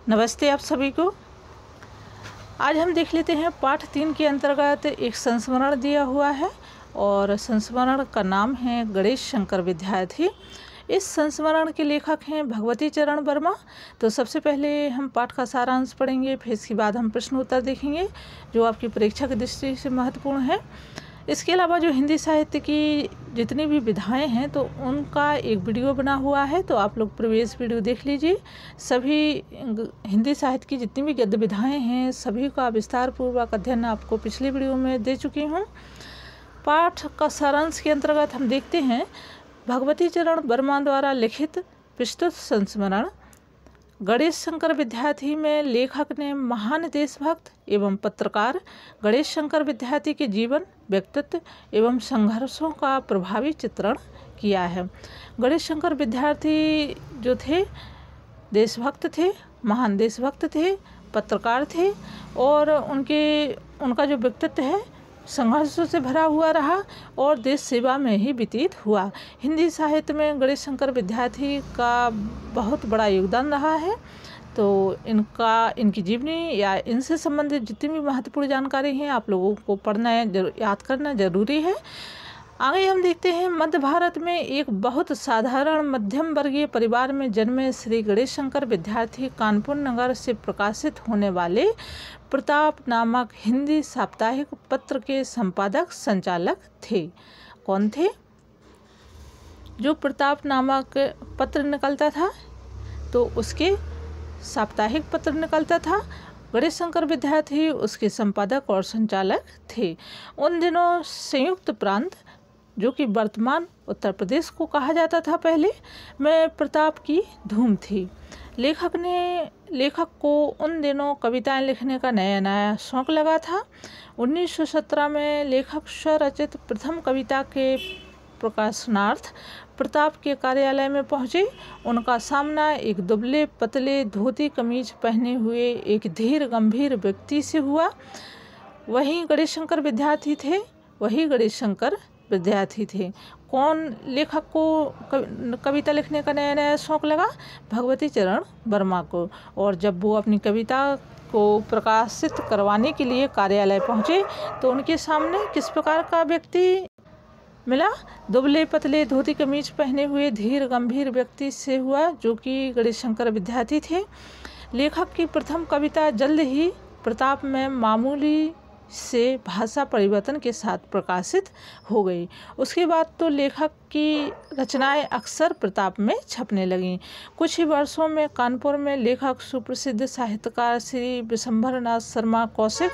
नमस्ते आप सभी को। आज हम देख लेते हैं पाठ 3 के अंतर्गत एक संस्मरण दिया हुआ है और संस्मरण का नाम है गणेश शंकर विद्यार्थी। इस संस्मरण के लेखक हैं भगवती चरण वर्मा। तो सबसे पहले हम पाठ का सारांश पढ़ेंगे, फिर इसके बाद हम प्रश्न उत्तर देखेंगे जो आपकी परीक्षा की दृष्टि से महत्वपूर्ण है। इसके अलावा जो हिंदी साहित्य की जितनी भी विधाएं हैं तो उनका एक वीडियो बना हुआ है, तो आप लोग प्रवेश वीडियो देख लीजिए। सभी हिंदी साहित्य की जितनी भी गद्य विधाएं हैं सभी का विस्तार पूर्वक अध्ययन आपको पिछले वीडियो में दे चुकी हूँ। पाठ का सारांश के अंतर्गत हम देखते हैं भगवती चरण वर्मा द्वारा लिखित प्रस्तुत संस्मरण गणेश शंकर विद्यार्थी में लेखक ने महान देशभक्त एवं पत्रकार गणेश शंकर विद्यार्थी के जीवन, व्यक्तित्व एवं संघर्षों का प्रभावी चित्रण किया है। गणेश शंकर विद्यार्थी जो थे देशभक्त थे, महान देशभक्त थे, पत्रकार थे और उनका जो व्यक्तित्व है संघर्षों से भरा हुआ रहा और देश सेवा में ही व्यतीत हुआ। हिंदी साहित्य में गणेश शंकर विद्यार्थी का बहुत बड़ा योगदान रहा है। तो इनकी जीवनी या इनसे संबंधित जितनी भी महत्वपूर्ण जानकारी हैं आप लोगों को पढ़ना याद करना जरूरी है। आगे हम देखते हैं मध्य भारत में एक बहुत साधारण मध्यम वर्गीय परिवार में जन्मे श्री गणेश शंकर विद्यार्थी कानपुर नगर से प्रकाशित होने वाले प्रताप नामक हिंदी साप्ताहिक पत्र के संपादक संचालक थे। कौन थे? जो प्रताप नामक पत्र निकलता था तो उसके साप्ताहिक पत्र निकलता था, गणेश शंकर विद्यार्थी उसके संपादक और संचालक थे। उन दिनों संयुक्त प्रांत जो कि वर्तमान उत्तर प्रदेश को कहा जाता था पहले, में प्रताप की धूम थी। लेखक को उन दिनों कविताएं लिखने का नया शौक लगा था। 1917 में लेखक स्वरचित प्रथम कविता के प्रकाशनार्थ प्रताप के कार्यालय में पहुंचे। उनका सामना एक दुबले पतले धोती कमीज पहने हुए एक धीर गंभीर व्यक्ति से हुआ। वही गणेश शंकर विद्यार्थी थे। कौन लेखक को कविता लिखने का नया शौक लगा? भगवती चरण वर्मा को। और जब वो अपनी कविता को प्रकाशित करवाने के लिए कार्यालय पहुंचे तो उनके सामने किस प्रकार का व्यक्ति मिला? दुबले पतले धोती कमीज पहने हुए धीर गंभीर व्यक्ति से हुआ जो कि गणेश शंकर विद्यार्थी थे। लेखक की प्रथम कविता जल्द ही प्रताप में मामूली से भाषा परिवर्तन के साथ प्रकाशित हो गई। उसके बाद तो लेखक की रचनाएं अक्सर प्रताप में छपने लगीं। कुछ ही वर्षों में कानपुर में लेखक सुप्रसिद्ध साहित्यकार श्री विशंभरनाथ शर्मा कौशिक,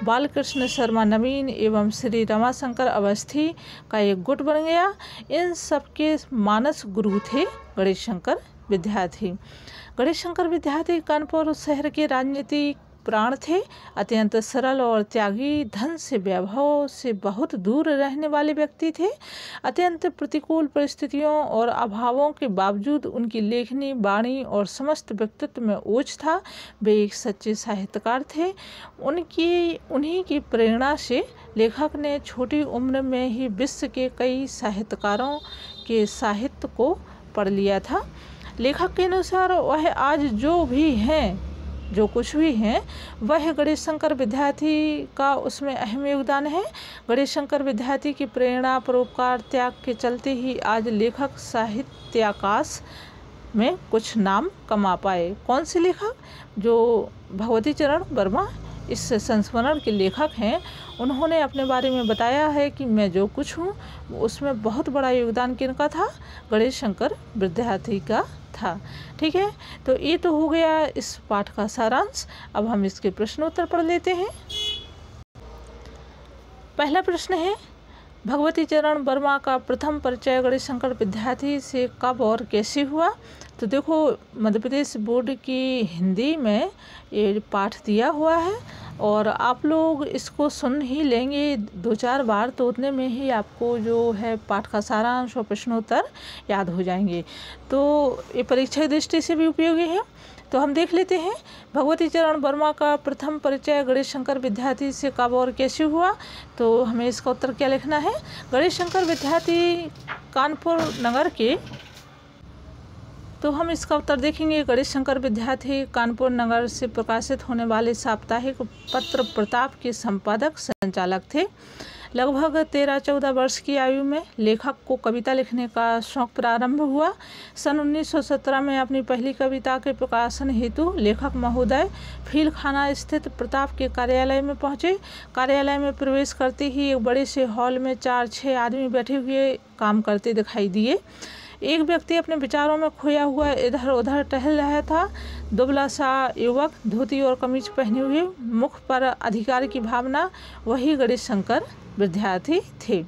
बालकृष्ण शर्मा नवीन एवं श्री रमाशंकर अवस्थी का एक गुट बन गया। इन सबके मानस गुरु थे गणेश शंकर विद्यार्थी। गणेश शंकर विद्यार्थी कानपुर शहर के राजनीतिक प्राण थे। अत्यंत सरल और त्यागी, धन से वैभव से बहुत दूर रहने वाले व्यक्ति थे। अत्यंत प्रतिकूल परिस्थितियों और अभावों के बावजूद उनकी लेखनी, वाणी और समस्त व्यक्तित्व में ओज था। वे एक सच्चे साहित्यकार थे। उन्हीं की प्रेरणा से लेखक ने छोटी उम्र में ही विश्व के कई साहित्यकारों के साहित्य को पढ़ लिया था। लेखक के अनुसार वह आज जो कुछ भी हैं वह गणेश शंकर विद्यार्थी का उसमें अहम योगदान है। गणेश शंकर विद्यार्थी की प्रेरणा, परोपकार, त्याग के चलते ही आज लेखक साहित्याकाश में कुछ नाम कमा पाए। कौन से लेखक? जो भगवती चरण वर्मा इस संस्मरण के लेखक हैं, उन्होंने अपने बारे में बताया है कि मैं जो कुछ हूँ उसमें बहुत बड़ा योगदान किनका था? गणेश शंकर विद्यार्थी का था। ठीक है, तो ये तो हो गया इस पाठ का सारांश। अब हम इसके प्रश्न उत्तर पढ़ लेते हैं। पहला प्रश्न है, भगवती चरण वर्मा का प्रथम परिचय गणेश शंकर विद्यार्थी से कब और कैसे हुआ? तो देखो, मध्य प्रदेश बोर्ड की हिंदी में ये पाठ दिया हुआ है और आप लोग इसको सुन ही लेंगे 2-4 बार तो उतने में ही आपको जो है पाठ का सारांश और प्रश्नोत्तर याद हो जाएंगे। तो ये परीक्षा की दृष्टि से भी उपयोगी है। तो हम देख लेते हैं भगवती चरण वर्मा का प्रथम परिचय गणेश शंकर विद्यार्थी से कब और कैसे हुआ। तो हमें इसका उत्तर क्या लिखना है? गणेश शंकर विद्यार्थी कानपुर नगर के तो हम इसका उत्तर देखेंगे। गणेश शंकर विद्यार्थी कानपुर नगर से प्रकाशित होने वाले साप्ताहिक पत्र प्रताप के संपादक संचालक थे। लगभग 13-14 वर्ष की आयु में लेखक को कविता लिखने का शौक प्रारंभ हुआ। सन 1917 में अपनी पहली कविता के प्रकाशन हेतु लेखक महोदय फीलखाना स्थित प्रताप के कार्यालय में पहुंचे। कार्यालय में प्रवेश करते ही एक बड़े से हॉल में 4-6 आदमी बैठे हुए काम करते दिखाई दिए। एक व्यक्ति अपने विचारों में खोया हुआ इधर उधर टहल रहा था। दुबला सा युवक, धोती और कमीज पहने हुए, मुख पर अधिकार की भावना, वही गणेश शंकर विद्यार्थी थे।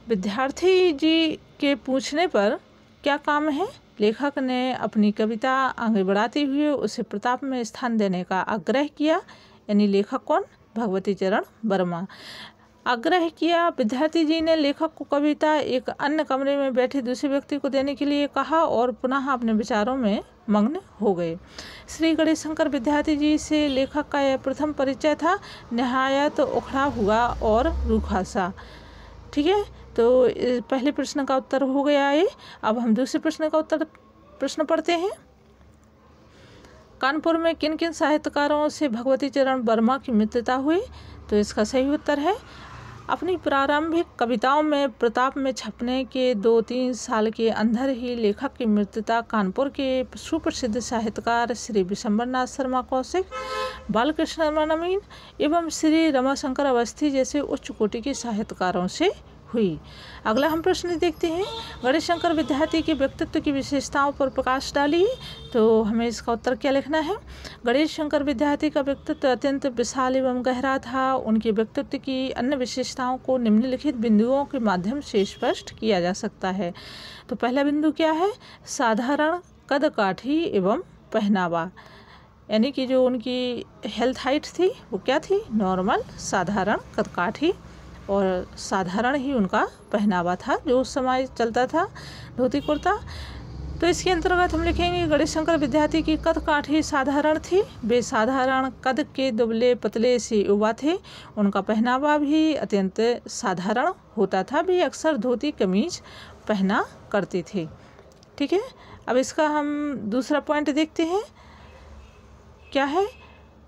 विद्यार्थी जी के पूछने पर क्या काम है, लेखक ने अपनी कविता आगे बढ़ाते हुए उसे प्रताप में स्थान देने का आग्रह किया। यानी लेखक कौन? भगवती चरण वर्मा। आग्रह किया। विद्यार्थी जी ने लेखक को कविता एक अन्य कमरे में बैठे दूसरे व्यक्ति को देने के लिए कहा और पुनः अपने विचारों में मग्न हो गए। श्री गणेश शंकर विद्यार्थी जी से लेखक का यह प्रथम परिचय था, निहायत उखड़ा हुआ और रूखा सा। ठीक है, तो पहले प्रश्न का उत्तर हो गया ये। अब हम दूसरे प्रश्न पढ़ते हैं। कानपुर में किन किन साहित्यकारों से भगवती चरण वर्मा की मित्रता हुई? तो इसका सही उत्तर है, अपनी प्रारंभिक कविताओं में प्रताप में छपने के 2-3 साल के अंदर ही लेखक की मित्रता कानपुर के सुप्रसिद्ध साहित्यकार श्री विशंबरनाथ शर्मा कौशिक, बालकृष्ण नवीन एवं श्री रमाशंकर अवस्थी जैसे उच्च कोटि के साहित्यकारों से हुई। अगला हम प्रश्न देखते हैं। गणेश शंकर विद्यार्थी के व्यक्तित्व की विशेषताओं पर प्रकाश डालिए। तो हमें इसका उत्तर क्या लिखना है? गणेश शंकर विद्यार्थी का व्यक्तित्व अत्यंत विशाल एवं गहरा था। उनके व्यक्तित्व की अन्य विशेषताओं को निम्नलिखित बिंदुओं के माध्यम से स्पष्ट किया जा सकता है। तो पहला बिंदु क्या है? साधारण कद काठी एवं पहनावा। यानी कि जो उनकी हेल्थ हाइट थी वो क्या थी? नॉर्मल, साधारण कद काठी, और साधारण ही उनका पहनावा था जो उस समय चलता था, धोती कुर्ता। तो इसके अंतर्गत हम लिखेंगे गणेश शंकर विद्यार्थी की कद काठी साधारण थी। वे साधारण कद के दुबले पतले से युवा थे। उनका पहनावा भी अत्यंत साधारण होता था। वे अक्सर धोती कमीज पहना करते थे। ठीक है, अब इसका हम दूसरा पॉइंट देखते हैं। क्या है?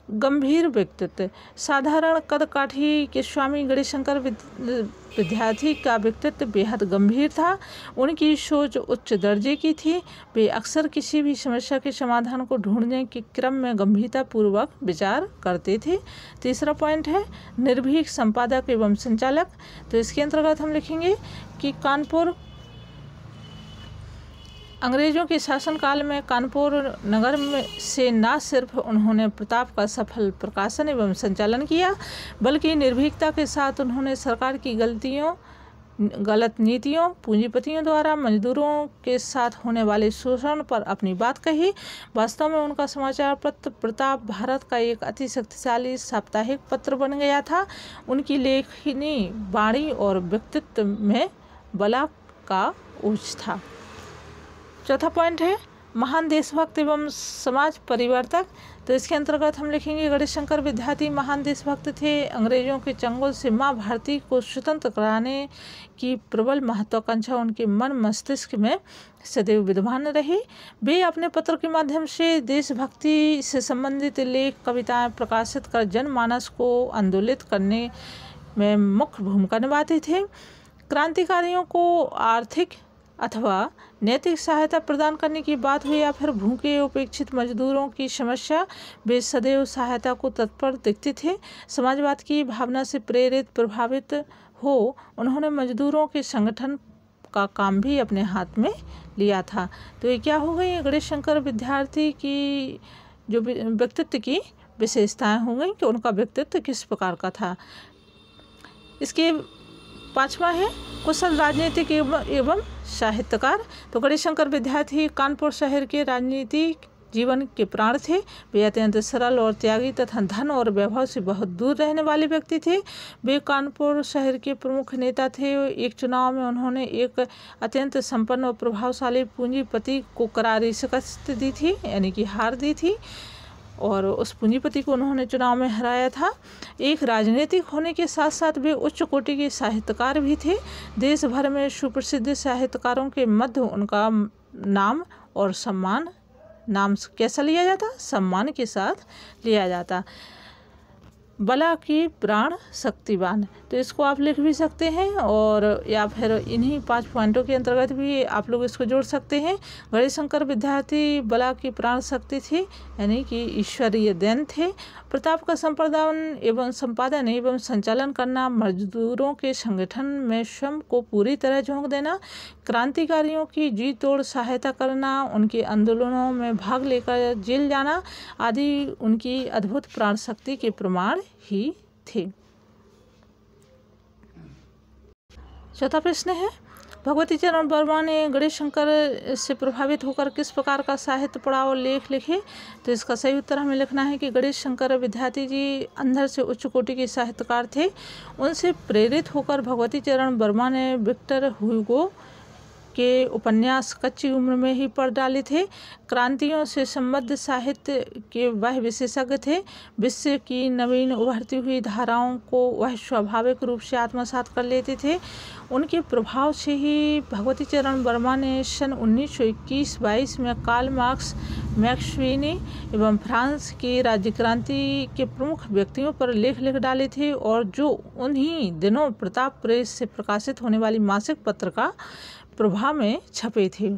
गंभीर व्यक्तित्व। साधारण कद काठी के स्वामी गणेश शंकर विद्यार्थी का व्यक्तित्व बेहद गंभीर था। उनकी सोच उच्च दर्जे की थी। वे अक्सर किसी भी समस्या के समाधान को ढूंढने के क्रम में गंभीरतापूर्वक विचार करते थे। तीसरा पॉइंट है निर्भीक संपादक एवं संचालक। तो इसके अंतर्गत हम लिखेंगे कि कानपुर अंग्रेजों के शासनकाल में कानपुर नगर में से न सिर्फ उन्होंने प्रताप का सफल प्रकाशन एवं संचालन किया, बल्कि निर्भीकता के साथ उन्होंने सरकार की गलत नीतियों, पूंजीपतियों द्वारा मजदूरों के साथ होने वाले शोषण पर अपनी बात कही। वास्तव में उनका समाचार पत्र प्रताप भारत का एक अति शक्तिशाली साप्ताहिक पत्र बन गया था। उनकी लेखनी, वाणी और व्यक्तित्व में बला का ओज था। चौथा पॉइंट है महान देशभक्त एवं समाज परिवर्तक। तो इसके अंतर्गत हम लिखेंगे गणेश शंकर विद्यार्थी महान देशभक्त थे। अंग्रेजों के चंगुल से माँ भारती को स्वतंत्र कराने की प्रबल महत्वाकांक्षा उनके मन मस्तिष्क में सदैव विद्यमान रही। वे अपने पत्र के माध्यम से देशभक्ति से संबंधित लेख, कविताएं प्रकाशित कर जनमानस को आंदोलित करने में मुख्य भूमिका निभाते थे। क्रांतिकारियों को आर्थिक अथवा नैतिक सहायता प्रदान करने की बात हुई या फिर भूखे उपेक्षित मजदूरों की समस्या, वे सदैव सहायता को तत्पर दिखते थे। समाजवाद की भावना से प्रेरित प्रभावित हो उन्होंने मजदूरों के संगठन का काम भी अपने हाथ में लिया था। तो ये क्या हो गई? गणेश शंकर विद्यार्थी की जो व्यक्तित्व की विशेषताएं हो गई कि उनका व्यक्तित्व किस प्रकार का था। इसके पांचवा है कुशल राजनीतिक एवं साहित्यकार। तो गणेश शंकर विद्यार्थी कानपुर शहर के राजनीतिक जीवन के प्राण थे। वे अत्यंत सरल और त्यागी तथा धन और वैभव से बहुत दूर रहने वाले व्यक्ति थे। वे कानपुर शहर के प्रमुख नेता थे। एक चुनाव में उन्होंने एक अत्यंत संपन्न और प्रभावशाली पूंजीपति को करारी शिकस्त दी थी, यानी कि हार दी थी, और उस पूंजीपति को उन्होंने चुनाव में हराया था। एक राजनीतिक होने के साथ साथ वे उच्च कोटि के साहित्यकार भी थे। देश भर में सुप्रसिद्ध साहित्यकारों के मध्य उनका नाम और सम्मान नाम कैसा लिया जाता, सम्मान के साथ लिया जाता। बला की प्राण शक्तिवान, तो इसको आप लिख भी सकते हैं और या फिर इन्हीं 5 पॉइंटों के अंतर्गत भी आप लोग इसको जोड़ सकते हैं। गणेशशंकर विद्यार्थी बला की प्राण शक्ति थी, यानी कि ईश्वरीय देन थे। प्रताप का संपादन एवं संचालन करना, मजदूरों के संगठन में स्वयं को पूरी तरह झोंक देना, क्रांतिकारियों की जी तोड़ सहायता करना, उनके आंदोलनों में भाग लेकर जेल जाना आदि उनकी अद्भुत प्राण शक्ति के प्रमाण ही थे। चौथा प्रश्न है, भगवती चरण वर्मा ने गणेशशंकर से प्रभावित होकर किस प्रकार का साहित्य पढ़ा और लेख लिखे। तो इसका सही उत्तर हमें लिखना है कि गणेशशंकर विद्यार्थी जी अंदर से उच्च कोटि के साहित्यकार थे। उनसे प्रेरित होकर भगवती चरण वर्मा ने विक्टर ह्यूगो के उपन्यास कच्ची उम्र में ही पढ़ डाले थे। क्रांतियों से संबद्ध साहित्य के वह विशेषज्ञ थे। विश्व की नवीन उभरती हुई धाराओं को वह स्वाभाविक रूप से आत्मसात कर लेते थे। उनके प्रभाव से ही भगवती चरण वर्मा ने सन 1921-22 में कार्ल मार्क्स, मैक्स ट्वेनी एवं फ्रांस की राज्य क्रांति के प्रमुख व्यक्तियों पर लेख लिख डाले थे और जो उन्हीं दिनों प्रताप प्रेस से प्रकाशित होने वाली मासिक पत्र का प्रभाव में छपे थे।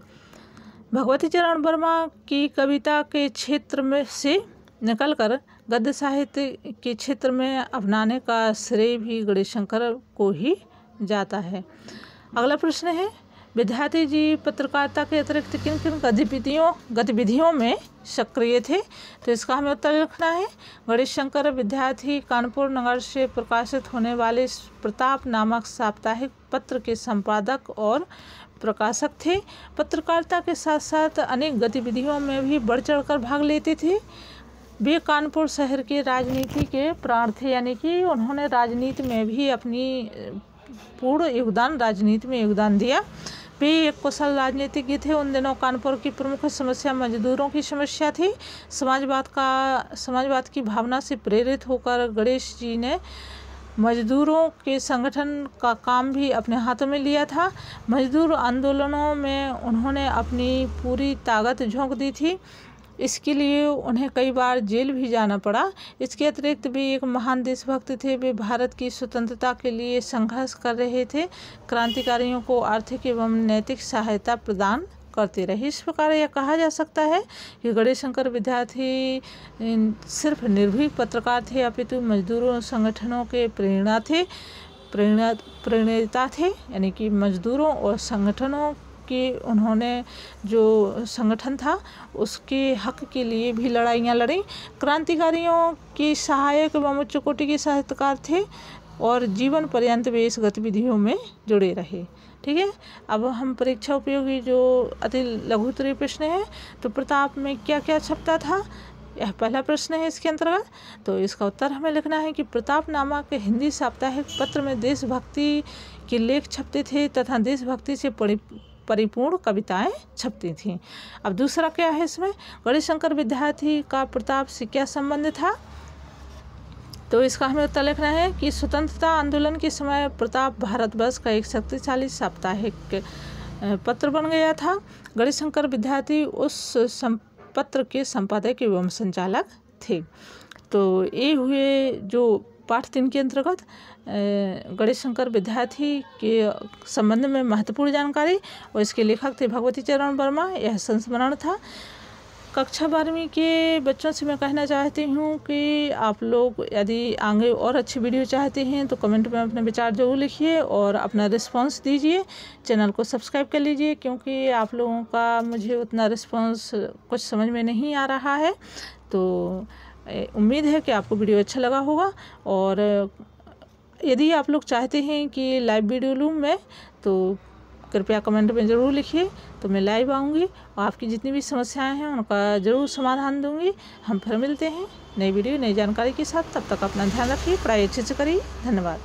भगवती चरण वर्मा की कविता के क्षेत्र में से निकलकर गद्य साहित्य के क्षेत्र में अपनाने का श्रेय भी गणेशशंकर को ही जाता है। अगला प्रश्न है, विद्यार्थी जी पत्रकारिता के अतिरिक्त किन किन गतिविधियों में सक्रिय थे। तो इसका हमें उत्तर लिखना है। गणेशशंकर विद्यार्थी कानपुर नगर से प्रकाशित होने वाले प्रताप नामक साप्ताहिक पत्र के संपादक और प्रकाशक थे। पत्रकारिता के साथ साथ अनेक गतिविधियों में भी बढ़ चढ़कर भाग लेते थे। वे कानपुर शहर के राजनीति के प्राण थे, यानी कि उन्होंने राजनीति में भी अपनी पूर्ण राजनीति में योगदान दिया। वे एक कुशल राजनीतिज्ञ थे। उन दिनों कानपुर की प्रमुख समस्या मजदूरों की समस्या थी। समाजवाद की भावना से प्रेरित होकर गणेश जी ने मजदूरों के संगठन का काम भी अपने हाथों में लिया था। मजदूर आंदोलनों में उन्होंने अपनी पूरी ताकत झोंक दी थी। इसके लिए उन्हें कई बार जेल भी जाना पड़ा। इसके अतिरिक्त भी एक महान देशभक्त थे। वे भारत की स्वतंत्रता के लिए संघर्ष कर रहे थे। क्रांतिकारियों को आर्थिक एवं नैतिक सहायता प्रदान करते रहे। इस प्रकार यह कहा जा सकता है कि गणेशशंकर विद्यार्थी सिर्फ निर्भीक पत्रकार थे, अपितु मजदूरों संगठनों के प्रेरणा थे, यानी कि मजदूरों और संगठनों कि उन्होंने जो संगठन था उसके हक के लिए भी लड़ाइयाँ लड़ी। क्रांतिकारियों की सहायक एवं उच्च कोटि के साहित्यकार थे और जीवन पर्यंत वे इस गतिविधियों में जुड़े रहे। ठीक है, अब हम परीक्षा उपयोगी जो अति लघुत्तरीय प्रश्न है, तो प्रताप में क्या क्या छपता था, यह पहला प्रश्न है इसके अंतर्गत। तो इसका उत्तर हमें लिखना है कि प्रताप नामक हिंदी साप्ताहिक पत्र में देशभक्ति के लेख छपते थे तथा देशभक्ति से परिपूर्ण कविताएं छपती थीं। अब दूसरा क्या है इसमें, गणेशशंकर विद्यार्थी का प्रताप से क्या संबंध था। तो इसका हमें उत्तर लिखना है कि स्वतंत्रता आंदोलन के समय प्रताप भारतवर्ष का एक शक्तिशाली साप्ताहिक पत्र बन गया था। गणेशशंकर विद्यार्थी उस पत्र के संपादक एवं संचालक थे। तो ये हुए जो पाठ 3 के अंतर्गत गणेशशंकर विद्यार्थी के संबंध में महत्वपूर्ण जानकारी, और इसके लेखक थे भगवती चरण वर्मा। यह संस्मरण था। कक्षा 12वीं के बच्चों से मैं कहना चाहती हूँ कि आप लोग यदि आगे और अच्छी वीडियो चाहते हैं तो कमेंट में अपने विचार जरूर लिखिए और अपना रिस्पांस दीजिए। चैनल को सब्सक्राइब कर लीजिए, क्योंकि आप लोगों का मुझे उतना रिस्पांस कुछ समझ में नहीं आ रहा है। तो उम्मीद है कि आपको वीडियो अच्छा लगा होगा। और यदि आप लोग चाहते हैं कि लाइव वीडियो लूँ मैं, तो कृपया कमेंट में ज़रूर लिखिए, तो मैं लाइव आऊँगी और आपकी जितनी भी समस्याएं हैं उनका ज़रूर समाधान दूँगी। हम फिर मिलते हैं नई वीडियो नई जानकारी के साथ। तब तक अपना ध्यान रखिए, पढ़ाई अच्छे से करिए। धन्यवाद।